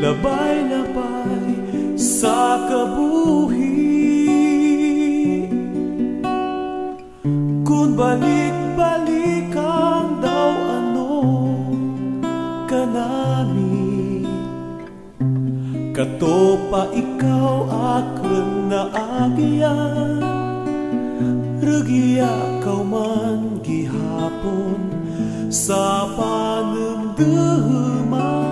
labay-labay sa kabuhi. Kung balik-balikan daw ano kanami, kato pa ikaw akin na agyan. Regia kau man gihapon sa panamdaman,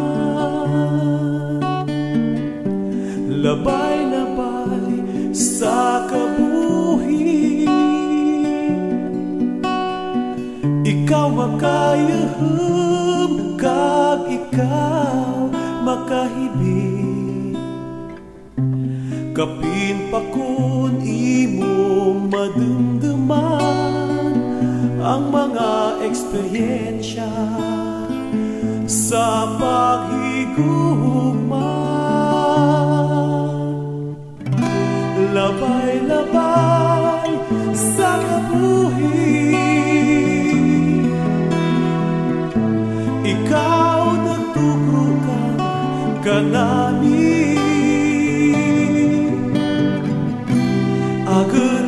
labay-labay sa kabuhi. Ikaw makayaham kag ikaw makahibig, kapin pa kun imong madumduman ang mga eksperyensya sa paghigugma. Labay-labay sa kabuhi, ikaw nagtugukan kanami. Agad